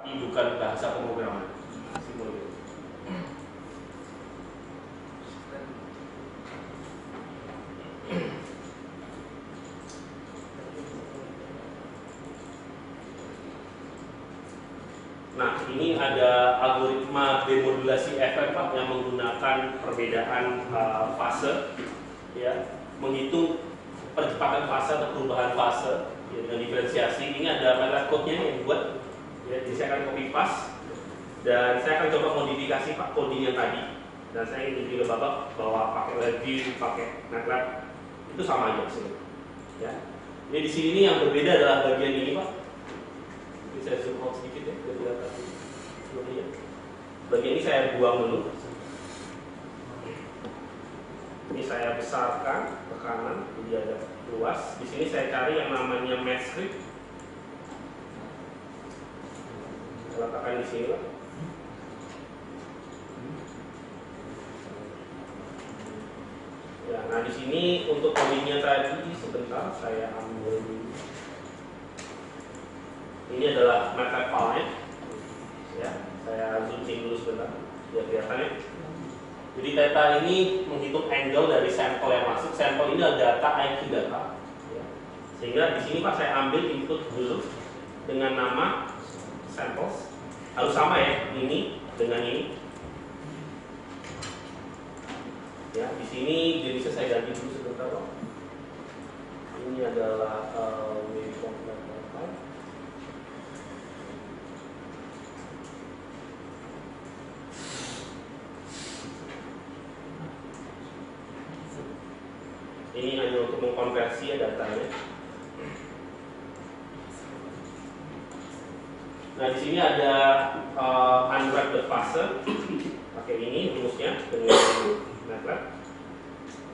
tapi bukan bahasa pemrograman. Nah, ini ada algoritma demodulasi FM Pak, yang menggunakan perbedaan fase, ya, menghitung percepatan fase atau perubahan fase ya, dengan diferensiasi. Ini ada MATLAB code-nya yang buat, ya, jadi saya akan copy paste dan saya akan coba modifikasi Pak coding yang tadi. Dan saya ingin juga babak bahwa pakai LabVIEW, pakai MATLAB itu sama aja sebenarnya. Ya. Jadi di sini yang berbeda adalah bagian ini Pak. Bisa zoom out sedikit ya, biar kelihatan. Bagian ini saya buang dulu. Ini saya besarkan ke kanan, jadi agak luas. Di sini saya cari yang namanya match script. Saya letakkan di sini Pak. Ya, nah di sini untuk codingnya tadi sebentar saya ambil dulu. Ini adalah MATLAB file-nya. Ya, saya zoom in dulu sebentar biar kelihatan ya. Jadi data ini menghitung angle dari sampel yang masuk. Sampel ini adalah data IQ data. Ya. Sehingga di sini Pak saya ambil input dulu dengan nama samples. Harus sama ya, ini dengan ini. Ya, di sini jenisnya saya ganti dulu sebentar Pak. Ini adalah waveform file. Ini hanya untuk mengkonversi ya datanya. Nah di sini ada unwrap the fase, pakai ini rumusnya dengan MATLAB.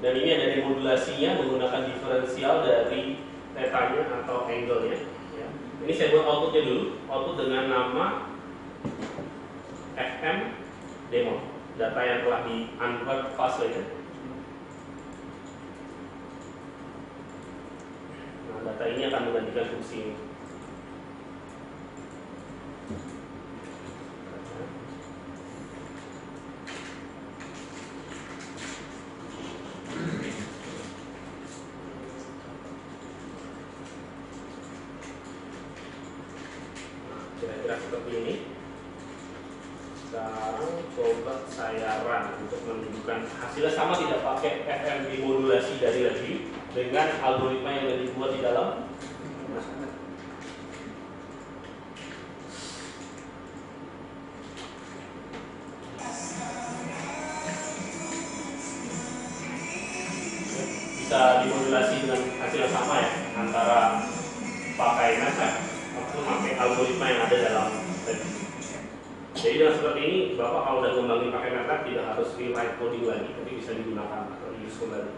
Dan ini ada demodulasinya menggunakan diferensial dari tetanya atau angle-nya. Ya. Ini saya buat outputnya dulu, output dengan nama FM demo, data yang telah di unwrap fase ya. Data ini akan menggantikan fungsi ini. Kira-kira seperti ini. Sekarang coba saya run untuk menunjukkan hasilnya sama tidak pakai FM demodulasi dari LabVIEW dengan algoritma yang sudah dibuat di dalam. Bisa dimodulasi dengan hasil yang sama ya, antara pakai MATLAB atau pakai algoritma yang ada dalam LabVIEW. Jadi dengan seperti ini, Bapak kalau udah ngembangin pakai MATLAB tidak harus rewrite coding lagi, tapi bisa digunakan atau use kembali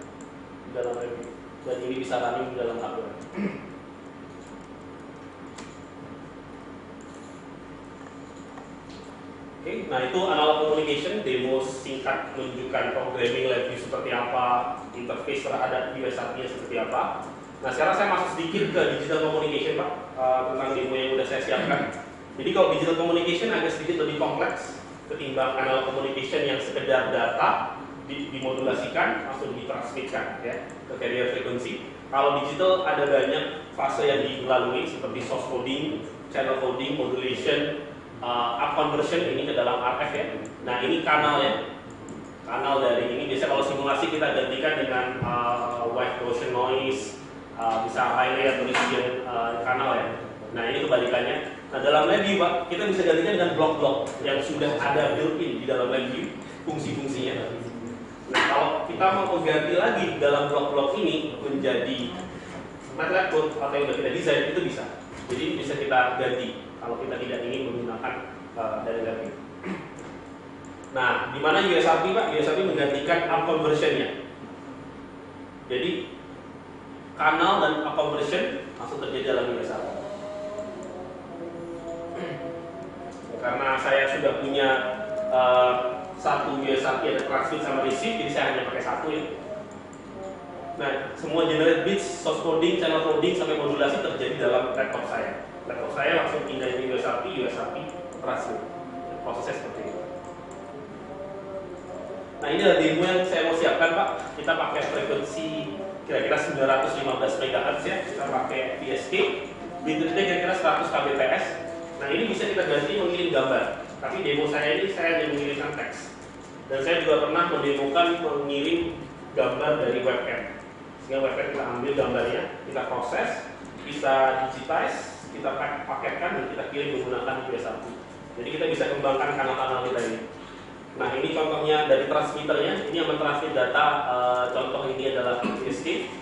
di dalam LabVIEW. Dan ini bisa running di dalam hardware. Oke, nah itu analog communication, demo singkat menunjukkan programming LabVIEW seperti apa, interface terhadap USRT-nya seperti apa. Nah sekarang saya masuk sedikit ke digital communication Pak, tentang demo yang sudah saya siapkan. Jadi kalau digital communication agak sedikit lebih kompleks ketimbang analog communication yang sekedar data dimodulasikan langsung ditransmitkan ya ke carrier frequency. Kalau digital ada banyak fase yang dilalui seperti source coding, channel coding, modulation, up conversion ini ke dalam RF ya. Nah ini kanal ya, kanal dari ini biasanya kalau simulasi kita gantikan dengan white Gaussian noise, bisa high layer Gaussian kanal ya. Nah ini kebalikannya. Nah dalam LabVIEW Pak kita bisa gantikan dengan blok-blok yang sudah ada built-in di dalam LabVIEW fungsi-fungsinya. Nah kalau kita mau mengganti lagi dalam blok-blok ini menjadi MATLAB code atau yang sudah kita desain itu bisa. Jadi bisa kita ganti kalau kita tidak ingin menggunakan dari LabVIEW. Nah, di mana USRT Pak? USRT menggantikan up conversion-nya. Jadi kanal dan up conversion langsung terjadi dalam USRT. Karena saya sudah punya satu USRT ada transmit sama receive, jadi saya hanya pakai satu ya. Nah, semua generate bits, source coding, channel coding sampai modulasi terjadi dalam laptop saya. Laptop saya langsung pindah ke USRT transmit. Prosesnya seperti itu. Nah, ini adalah demo yang saya mau siapkan, Pak. Kita pakai frekuensi kira-kira 915 MHz ya. Kita pakai PSK, bitrate kira-kira 100 kbps. Nah, ini bisa kita ganti mengirim gambar. Tapi demo saya ini saya hanya mengirimkan teks. Dan saya juga pernah mendemokan mengirim gambar dari webcam. Sehingga webcam kita ambil gambarnya, kita proses, kita digitize, kita paketkan dan kita kirim menggunakan USB. Jadi kita bisa kembangkan kanal-kanal kita ini. Nah, ini contohnya dari transmitternya. Ini yang mentransmit data. Contoh ini adalah PSK.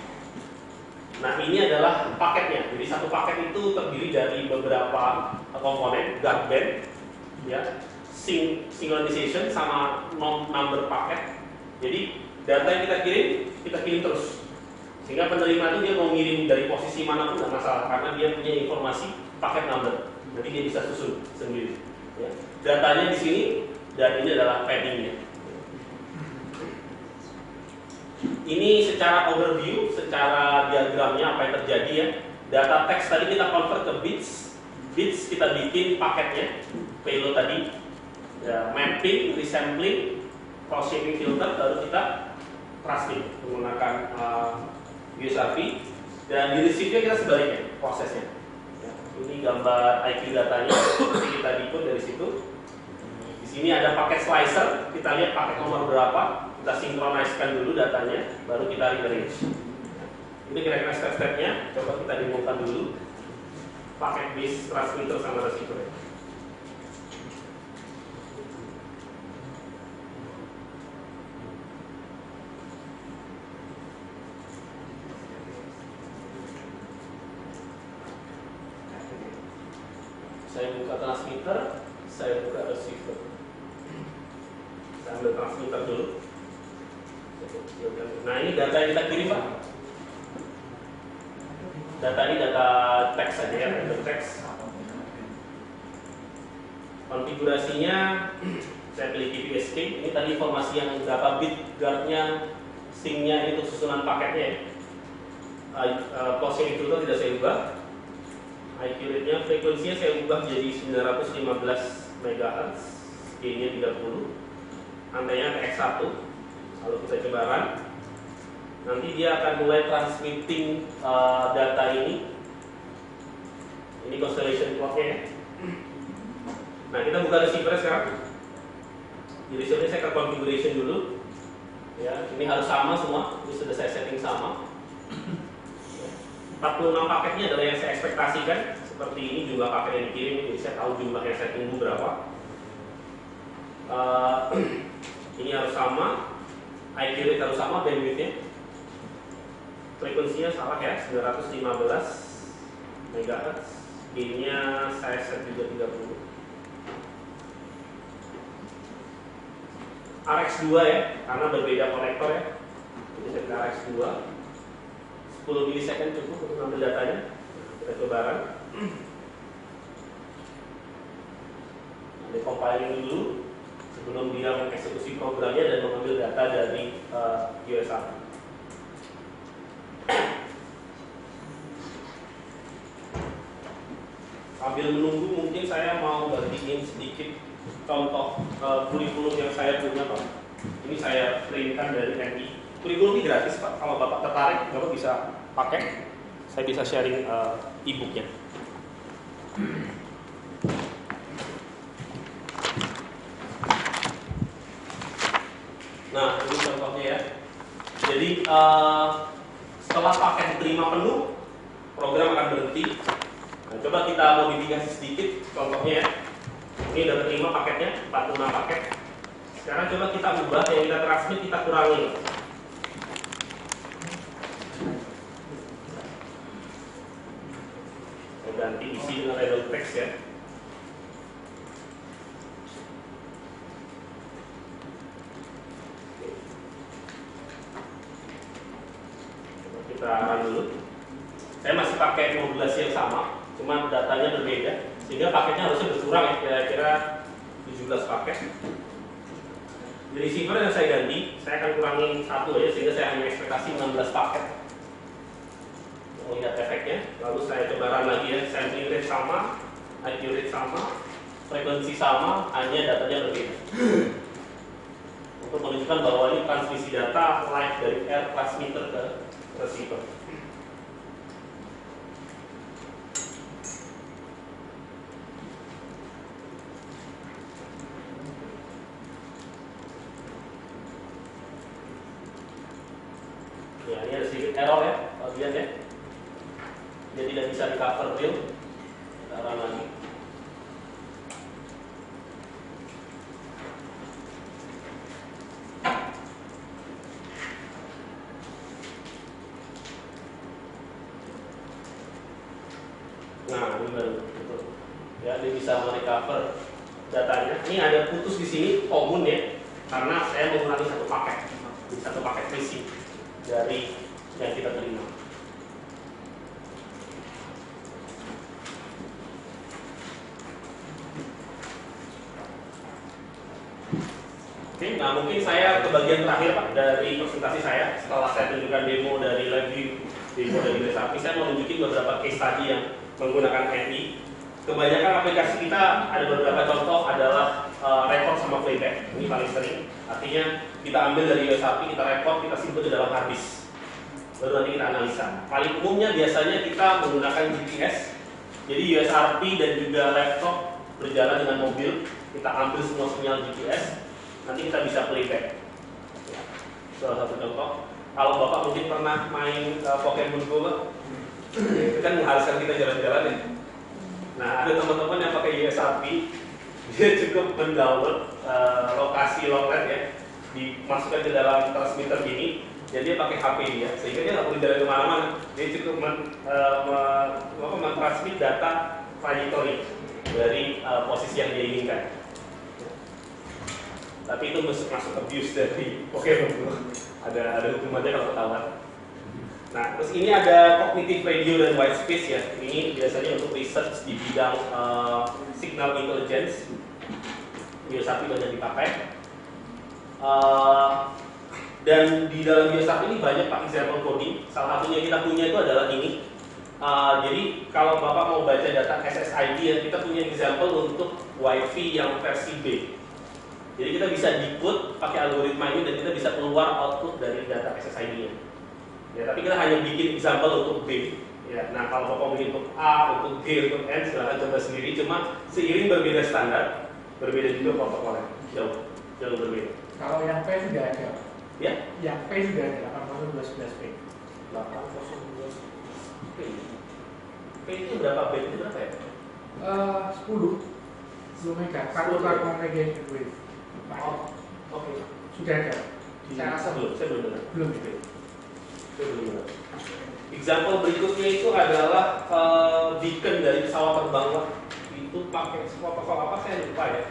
Nah, ini adalah paketnya. Jadi satu paket itu terdiri dari beberapa komponen, guard band, ya, synchronization sama number paket. Jadi data yang kita kirim terus. Sehingga penerima itu dia mau ngirim dari posisi manapun tidak masalah, karena dia punya informasi paket number. Jadi dia bisa susun sendiri. Ya. Datanya di sini dan ini adalah paddingnya. Ini secara overview, secara diagramnya apa yang terjadi ya. Data teks tadi kita convert ke bits. Bits kita bikin paketnya, payload tadi, ya, mapping, resampling, cross shaping filter, baru kita transmit menggunakan USRP. Dan di receive-nya kita sebaliknya prosesnya. Ya, ini gambar IQ datanya, nanti kita decode dari situ. Di sini ada paket slicer, kita lihat paket nomor berapa, kita sinkronizekan dulu datanya, baru kita rearrange. Ini kira-kira step-stepnya, coba kita demokan dulu paket base transmitter sama receiver. Saya buka transmitter, saya buka receiver. Saya ambil transmitter dulu. Nah, ini data yang kita kirim, Pak. Data ini data teks saja ya, random teks. Konfigurasinya saya pilih PSK. Ini tadi informasi yang berapa bit guardnya, sync-nya itu susunan paketnya ya. Closing filter tidak saya ubah. IQ rate-nya, frekuensinya saya ubah jadi 915 MHz, gain-nya 30, antenya ke X1. Kalau kita coba run, nanti dia akan mulai transmitting data ini. Ini constellation clock-nya ya. Nah, kita buka receiver sekarang. Di receiver saya ke configuration dulu. Ya, ini harus sama semua. Ini sudah saya setting sama. 46 paketnya adalah yang saya ekspektasikan. Seperti ini jumlah paket yang dikirim, jadi saya tahu jumlah yang saya tunggu berapa. Ini harus sama, IQ rate harus sama, bandwidth-nya. Frekuensinya salah ya, 915 MHz. Gain-nya saya set juga 30. RX2 ya, karena berbeda konektor ya. Ini saya pilih RX2. 10 milisecond cukup untuk mengambil datanya. Kita coba run. Ini compiling dulu sebelum dia mengeksekusi programnya dan mengambil data dari USRP. Sambil menunggu mungkin saya mau bagiin sedikit contoh kurikulum yang saya punya, Pak. Ini saya printkan dari MI. Kurikulum ini gratis, Pak. Kalau Bapak tertarik, Bapak bisa pakai. Saya bisa sharing e-booknya. Nah, ini contohnya ya. Jadi setelah paket diterima penuh, program akan berhenti. Nah, coba kita modifikasi sedikit contohnya ya. Ini udah terima paketnya, 46 paket. Sekarang coba kita ubah yang kita transmit, kita kurangi. Ganti isi dengan label teks ya. Coba kita run dulu. Saya masih pakai modulasi yang sama, cuma datanya berbeda, sehingga paketnya harusnya berkurang ya, kira-kira 17 paket. Di receiver yang saya ganti, saya akan kurangin satu aja, sehingga saya hanya ekspektasi 16 paket. Lihat efeknya, lalu saya coba run lagi ya, sampling rate sama, IQ rate sama, frekuensi sama, hanya datanya berbeda. Untuk menunjukkan bahwa ini transmisi data live dari air transmitter ke receiver. Ya, ini ada sedikit error ya, bagian ya. Dia tidak bisa di cover real. Kita run lagi. Nah, ini baru betul. Ya, dia bisa merecover datanya. Ini ada putus di sini komun ya, karena saya mengulangi satu paket misi dari yang kita terima. Oke, nah mungkin saya ke bagian terakhir Pak dari presentasi saya. Setelah saya tunjukkan demo dari LabVIEW, demo dari USRP, saya mau tunjukin beberapa case study yang menggunakan NI. Kebanyakan aplikasi kita ada beberapa contoh adalah record sama playback. Ini paling sering. Artinya kita ambil dari USRP, kita record, kita simpan di dalam hard disk. Baru nanti kita analisa. Paling umumnya biasanya kita menggunakan GPS. Jadi USRP dan juga laptop berjalan dengan mobil. Kita ambil semua sinyal GPS. Nanti kita bisa playback. Ya, salah satu contoh. Kalau Bapak mungkin pernah main Pokemon Go, itu kan mengharuskan kita jalan-jalan ya. Nah, ada teman-teman yang pakai USRP, dia cukup mendownload lokasi longlet ya, dimasukkan ke dalam transmitter gini, jadi dia pakai HP dia, sehingga dia nggak perlu jalan kemana-mana. Dia cukup mentransmit data trajektori dari posisi yang dia inginkan. Tapi itu masuk abuse dari Pokemon Go. Ada hukumannya kalau ketahuan. Nah, terus ini ada cognitive radio dan white space ya. Ini biasanya untuk research di bidang signal intelligence. USRP banyak dipakai. Dan di dalam USRP ini banyak Pak example coding. Salah satunya kita punya itu adalah ini. Jadi kalau Bapak mau baca data SSID ya, kita punya example untuk WiFi yang versi B. Jadi kita bisa decode pakai algoritma ini dan kita bisa keluar output dari data SSID-nya. Ya, tapi kita hanya bikin example untuk B. Ya, nah kalau Bapak bikin untuk A, untuk D, untuk N, silahkan coba sendiri. Cuma seiring berbeda standar, berbeda juga protokolnya. Jauh berbeda. Kalau yang P sudah ada. Ya? Yang P sudah ada 802.11P. 802.11P. P itu berapa? B itu berapa ya? 10 mega. Kalau communication wave. Oh, oke. Sudah ada. Saya rasa belum. Saya belum dengar. Belum. Saya belum dengar. Example berikutnya itu adalah beacon dari pesawat terbang lah. Itu pakai protokol apa saya lupa ya.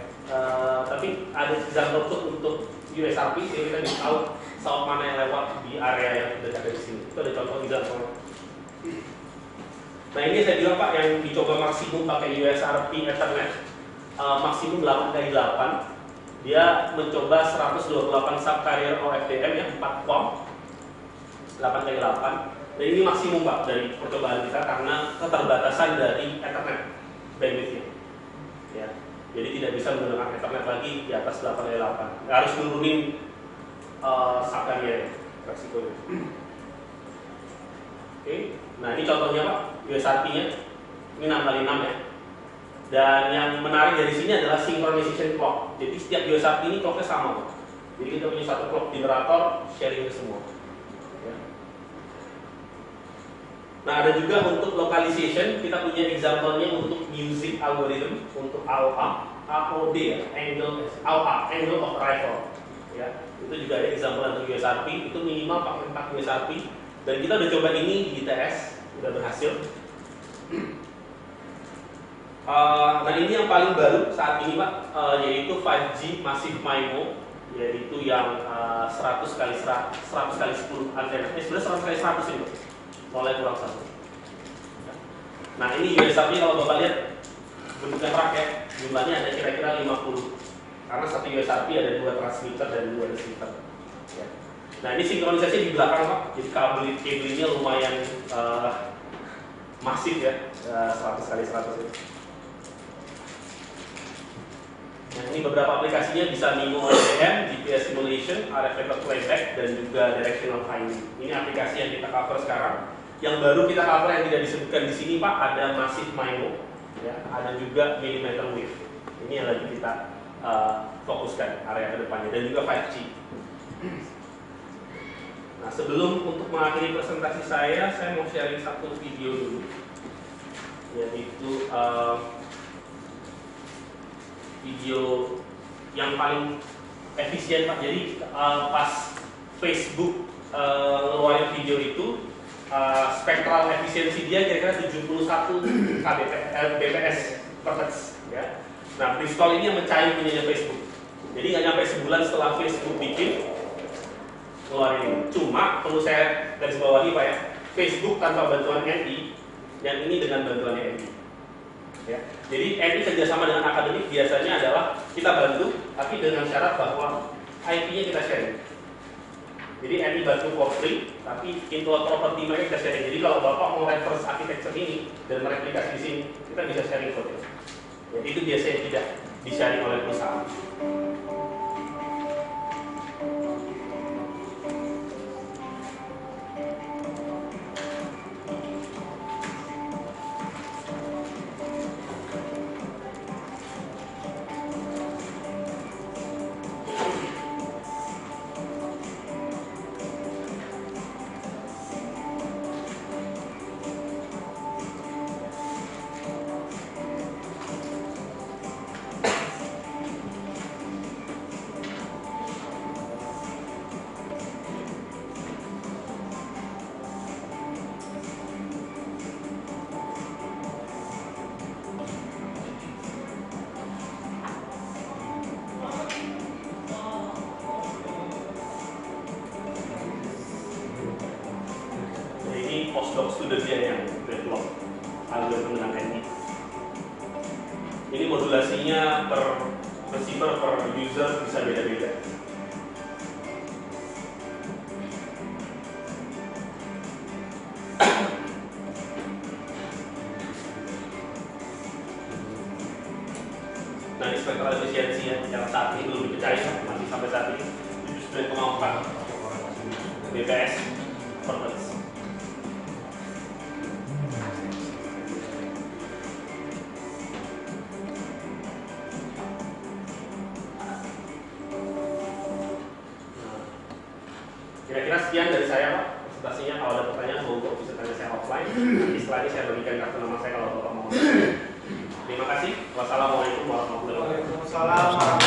Tapi ada example untuk USRP sehingga kita bisa tahu pesawat mana yang lewat di area yang dekat dari sini. Itu ada contoh example. Nah ini saya bilang Pak yang dicoba maksimum pakai USRP Ethernet maksimum 8x8. Dia mencoba 128 subcarrier OFDM ya 4 QAM 8x8. Dan ini maksimum Pak dari percobaan kita karena keterbatasan dari Ethernet bandwidth-nya. Ya. Jadi tidak bisa menggunakan Ethernet lagi di atas 8x8. Harus nurunin subcarrier resikonya. Oke. Nah ini contohnya Pak USRP-nya. Ini 6x6 ya. Dan yang menarik dari sini adalah synchronization clock. Jadi setiap USRP ini clocknya sama. Jadi kita punya satu clock generator sharing ke semua. Ya. Nah ada juga untuk localization kita punya example-nya untuk music algorithm untuk AOD ya, angle of arrival. Ya, itu juga ada example untuk USRP. Itu minimal pakai 4 USRP. Dan kita udah coba ini di ITS, udah berhasil. Nah ini yang paling baru saat ini Pak, yaitu 5G Massive MIMO, yaitu yang 100 kali 10 antena. Sebenarnya 100 kali 100 ini, 0 kurang 1. Nah ini USRP kalau Bapak lihat bentuknya rak ya, jumlahnya ada kira-kira 50. Karena satu USRP ada 2 transmitter dan 2 receiver. Ya. Nah ini sinkronisasi di belakang Pak, jadi kabelnya lumayan masif ya, 100 kali 100 itu. Nah, ini beberapa aplikasinya bisa MIMO RPM, GPS Simulation, RF Record Playback, dan juga Directional Finding. Ini aplikasi yang kita cover sekarang. Yang baru kita cover yang tidak disebutkan di sini Pak, ada Massive MIMO, ya, ada juga Millimeter Wave. Ini yang lagi kita fokuskan area kedepannya, dan juga 5G. Nah, sebelum untuk mengakhiri presentasi saya mau sharing satu video dulu, yaitu video yang paling efisien Pak. Jadi pas Facebook ngeluarin video itu, spektral efisiensi dia kira-kira 71 bps per hertz, ya. Nah, Bristol ini yang mencari punyanya Facebook. Jadi nggak nyampe sebulan setelah Facebook bikin ngeluarin ini. Cuma perlu saya garis bawahi Pak ya, Facebook tanpa bantuan NI, yang ini dengan bantuan NI. Ya. Jadi NI kerjasama dengan akademik biasanya adalah kita bantu, tapi dengan syarat bahwa IP-nya kita sharing. Jadi NI bantu for free, tapi intellectual property mereka kita sharing. Jadi kalau Bapak mau reverse architecture ini dan mereplikasi di sini, kita bisa sharing code. Jadi itu biasanya tidak di-sharing oleh perusahaan. Postdoc studentnya yang develop algoritma dengan NI. Ini modulasinya per receiver per user bisa beda-beda. Nah, ini spektral efisiensi yang saat ini belum dipercaya, masih sampai saat ini 79,4 bps per hertz. Kira-kira sekian dari saya Pak presentasinya. Kalau ada pertanyaan monggo bisa tanya saya offline. Nanti setelah ini saya bagikan kartu nama saya kalau Bapak mau. Terima kasih. Wassalamualaikum warahmatullahi wabarakatuh. Waalaikumsalam.